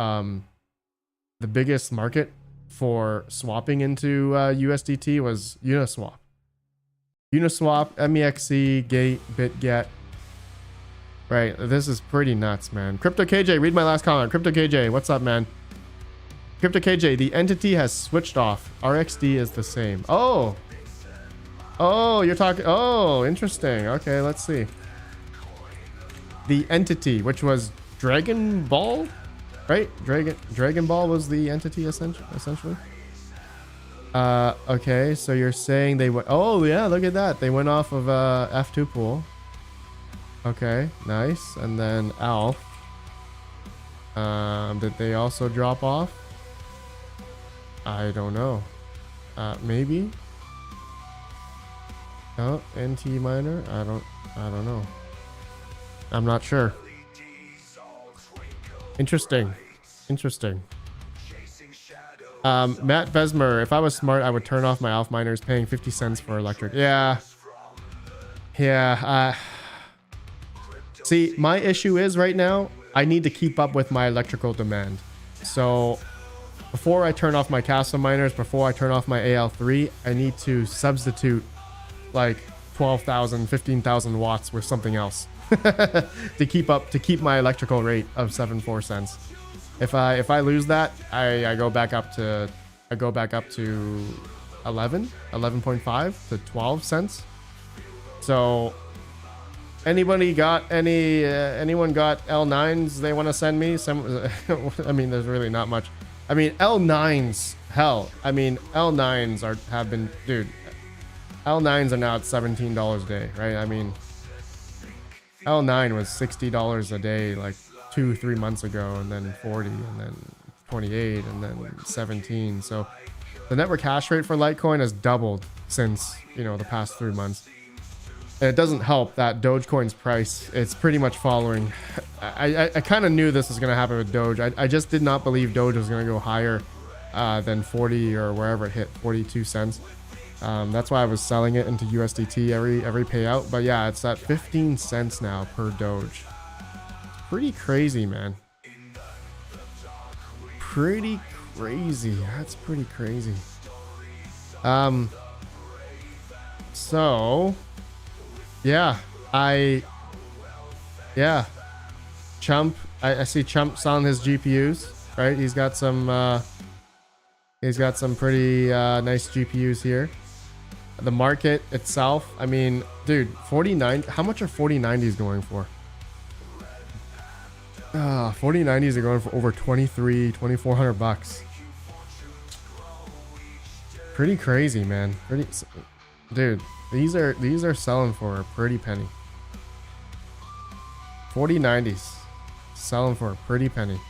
swapping into USDT was Uniswap. Uniswap, MEXC, Gate, BitGet. Right, this is pretty nuts, man. Crypto KJ, read my last comment. Crypto KJ, what's up, man? Crypto KJ, the entity has switched off. RXD is the same. Oh, you're talking. Oh, interesting. Okay, let's see. The entity, which was Dragon Ball, right? Dragon Ball was the entity essentially. Okay, so you're saying they went. Oh yeah, look at that. They went off of F2 pool. Okay, nice. And then Alf. Did they also drop off? I don't know. Maybe. Oh, NT miner. I don't know. I'm not sure. Interesting. Matt Vesmer, if I was smart, I would turn off my Alf miners paying 50 cents for electric. Yeah. See, my issue is right now, I need to keep up with my electrical demand. So before I turn off my Kaspa miners, before I turn off my AL3, I need to substitute like 12,000, 15,000 watts with something else to keep my electrical rate of 74 cents. If I lose that, I go back up to 11.5 to 12 cents. So anyone got L9s they want to send me? I mean, there's really not much. I mean, L9s, hell. I mean, L9s have been, dude. L9s are now at $17 a day, right? I mean, L9 was $60 a day like 2-3 months ago, and then 40, and then 28, and then 17. So the network hash rate for Litecoin has doubled since, the past 3 months. And it doesn't help that Dogecoin's price, it's pretty much following. I kind of knew this was going to happen with Doge. I just did not believe Doge was going to go higher than 40 or wherever it hit, 42 cents. That's why I was selling it into USDT every payout. But yeah, it's at 15 cents now per Doge. Pretty crazy, man. Pretty crazy. That's pretty crazy. So yeah, Chump. I see Chump selling his GPUs, right? He's got some pretty nice GPUs here. The market itself, I mean, dude, 49. How much are 4090s going for? 4090s are going for over 2,400 bucks. Pretty crazy, man. Dude, these are selling for a pretty penny. 4090s selling for a pretty penny.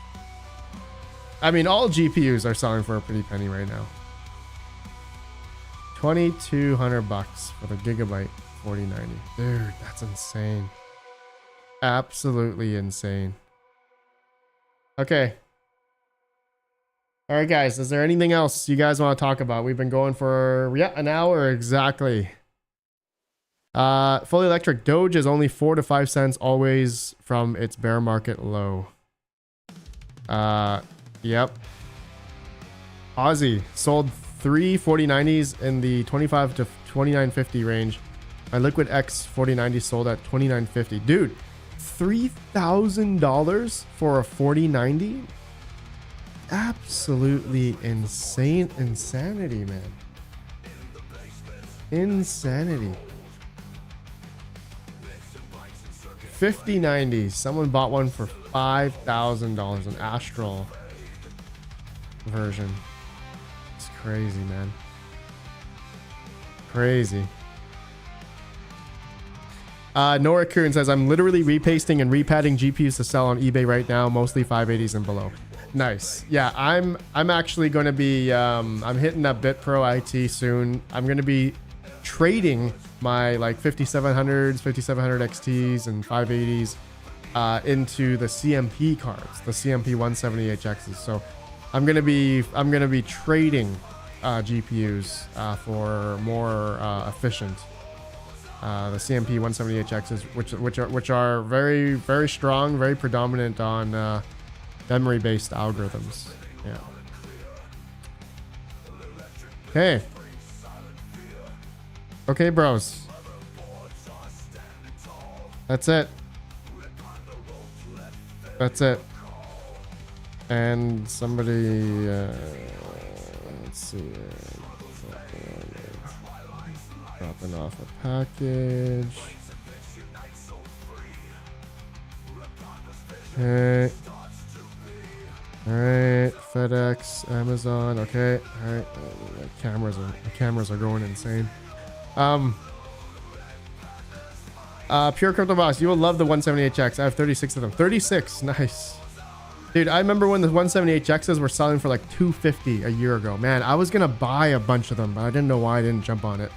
I mean, all GPUs are selling for a pretty penny right now. 2,200 bucks for the gigabyte 4090. Dude, that's insane. Absolutely insane. Okay. All right, guys. Is there anything else you guys want to talk about? We've been going for an hour exactly. Fully electric Doge is only 4 to 5 cents always from its bear market low. Yep. Aussie sold 3 4090s in the 25 to 29.50 range. My Liquid X 4090 sold at 29.50. Dude, $3,000 for a 4090? Absolutely insane. Insanity, man. Insanity. 5090s. Someone bought one for $5,000. An Astral version. It's crazy, man. Crazy. Nora Kieran says, I'm literally repasting and repadding GPUs to sell on eBay right now, mostly 580s and below. Nice. Yeah, I'm actually going to be, I'm hitting up BitPro IT soon. I'm going to be trading my like 5700s, 5700 XTs and 580s into the CMP cards, the CMP 178Xs. So I'm going to be trading GPUs for more efficient the CMP 178Xs, which are very, very strong, very predominant on memory-based algorithms. Yeah. Okay. Okay, bros. That's it. That's it. And somebody, let's see. Dropping off a package. Okay. Alright, FedEx, Amazon, okay. Alright, the cameras are going insane. Pure Crypto Boss, you will love the 178X. I have 36 of them. 36, nice. Dude, I remember when the 178Xs were selling for like $250 a year ago. Man, I was gonna buy a bunch of them, but I didn't know why I didn't jump on it.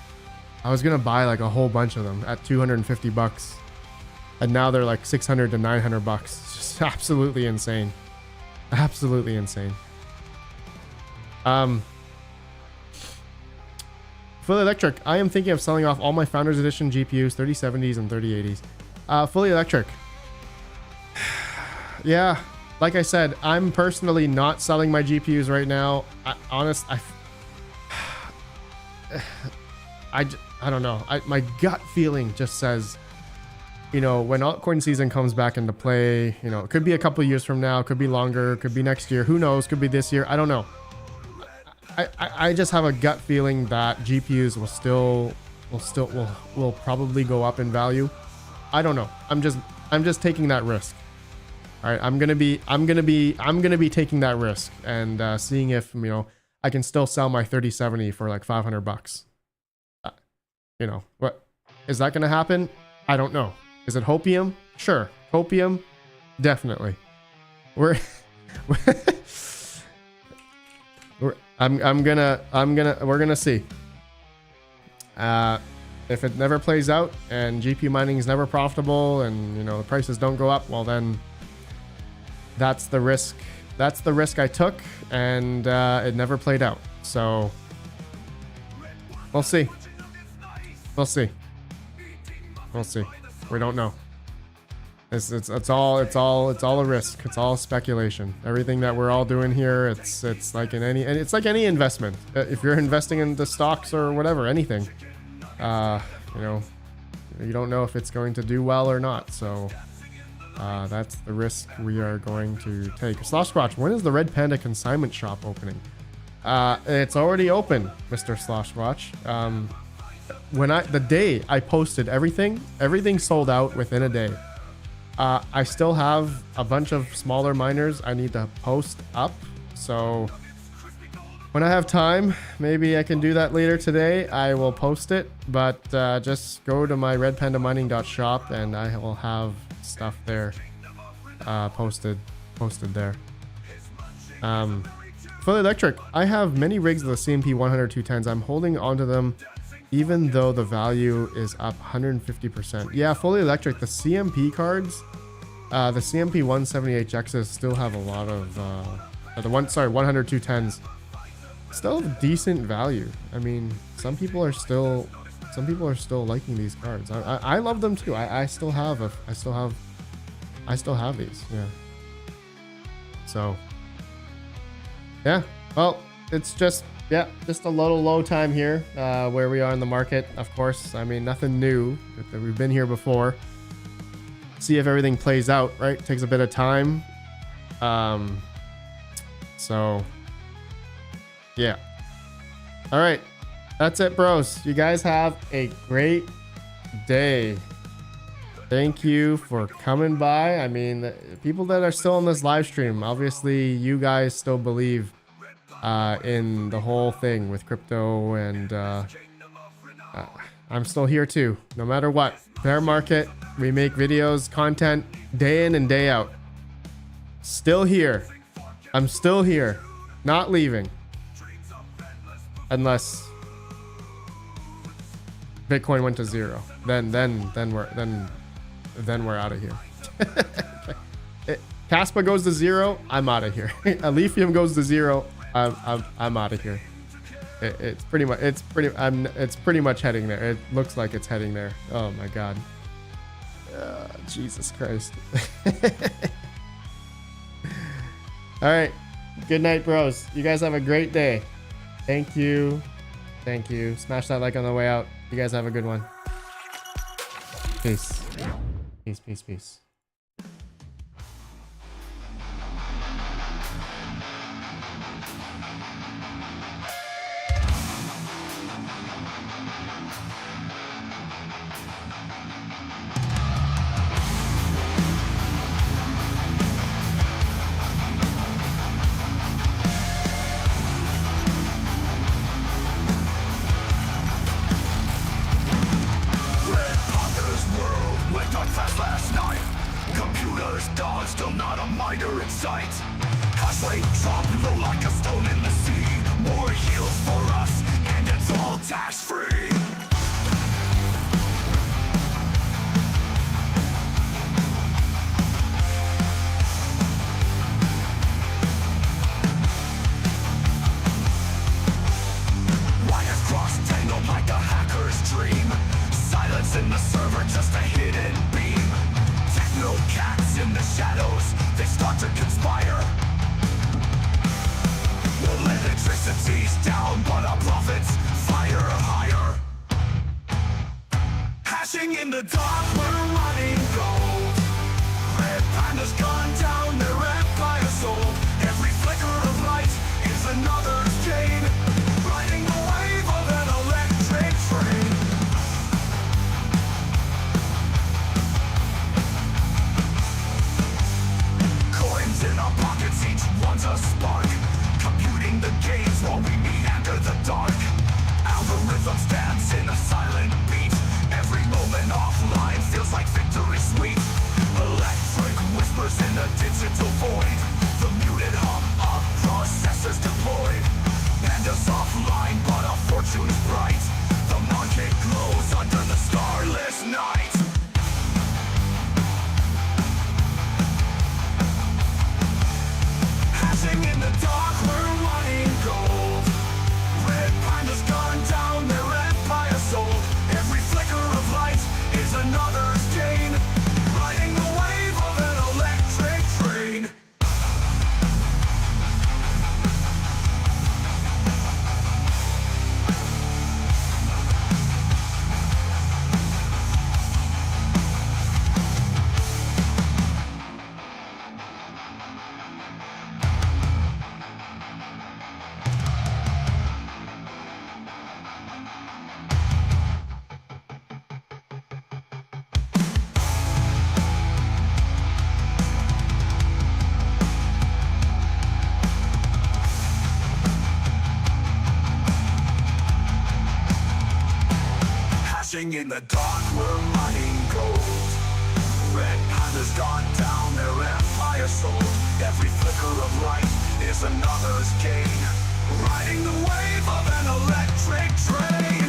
I was gonna buy like a whole bunch of them at 250 bucks. And now they're like 600 to 900 bucks. It's just absolutely insane. Absolutely insane. Fully Electric, I am thinking of selling off all my Founders Edition GPUs, 3070s and 3080s. Fully Electric. Yeah, like I said, I'm personally not selling my GPUs right now. I don't know. My gut feeling just says, you know, when altcoin season comes back into play, you know, it could be a couple of years from now, could be longer, could be next year, who knows, could be this year, I don't know. I just have a gut feeling that GPUs will probably go up in value. I don't know. I'm just taking that risk. All right, I'm gonna be taking that risk and seeing if, you know, I can still sell my 3070 for like 500 bucks. You know, what is that gonna happen? I don't know. Is it Hopium? Sure. Hopium? Definitely. We're gonna see. If it never plays out and GPU mining is never profitable and, you know, the prices don't go up, well then that's the risk. That's the risk I took, and it never played out. So we'll see. We'll see. We'll see. We don't know. It's all a risk. It's all speculation. Everything that we're all doing here, it's like any investment. If you're investing in the stocks or whatever, anything, you know, you don't know if it's going to do well or not. So that's the risk we are going to take. Slosh Squatch, when is the Red Panda consignment shop opening? It's already open, Mr. Slosh Squatch. The day I posted everything sold out within a day. I still have a bunch of smaller miners I need to post up, so when I have time, maybe I can do that later today. I will post it, but just go to my RedPandaMining.shop and I will have stuff there posted there. Fully Electric, I have many rigs of the CMP 100-210s. I'm holding onto them even though the value is up 150%. Yeah, Fully Electric, the CMP cards, the CMP 178Xs still have a lot of, 100-210s still have decent value. I mean, some people are still liking these cards. I love them too. I still have these. Yeah. So, yeah. Well, it's just a little low time here where we are in the market. Of course, I mean, nothing new. We've been here before. See if everything plays out, right? Takes a bit of time. So yeah. All right, that's it, bros. You guys have a great day. Thank you for coming by. I mean, the people that are still on this live stream, obviously you guys still believe in the whole thing with crypto, and I'm still here too. No matter what. Bear market. We make videos, content, day in and day out. Still here. I'm still here. Not leaving. Unless Bitcoin went to 0. Then we're out of here. Kaspa goes to 0, I'm out of here. Alephium goes to 0, I'm out of here. It's pretty much heading there. It looks like it's heading there. Oh my god. Jesus Christ. All right. Good night, bros. You guys have a great day. Thank you. Thank you. Smash that like on the way out. You guys have a good one. Peace. Peace, peace, peace. Still not a miner in sight. Hash rate drop low like a stone in the sea. More yields for us, and it's all tax free. Wires crossed tangled like a hacker's dream. Silence in the server, just a hidden beam. Techno cats in the shadows, they start to conspire. Electricity's down, but our profits fire higher. Hashing in the dark, we're running gold. Red Panda's gone down, their empire sold. Every flicker of light is another's gain. Riding the wave of an electric train. In our pockets, each one's a spark. Computing the games while we meander the dark. Algorithms dance in a silent beat. Every moment offline feels like victory sweet. Electric whispers in a digital void. The muted hum of processors deployed. Panda's offline, but our fortune's bright. The market glows under the starless night. In the dark, we're running gold. Red Panda's gone down, their empire sold. Every flicker of light is another's gain. Riding the wave of an electric train. In the dark, we're mining gold. Red Panda's gone down, their empire sold. Every flicker of light is another's gain. Riding the wave of an electric train.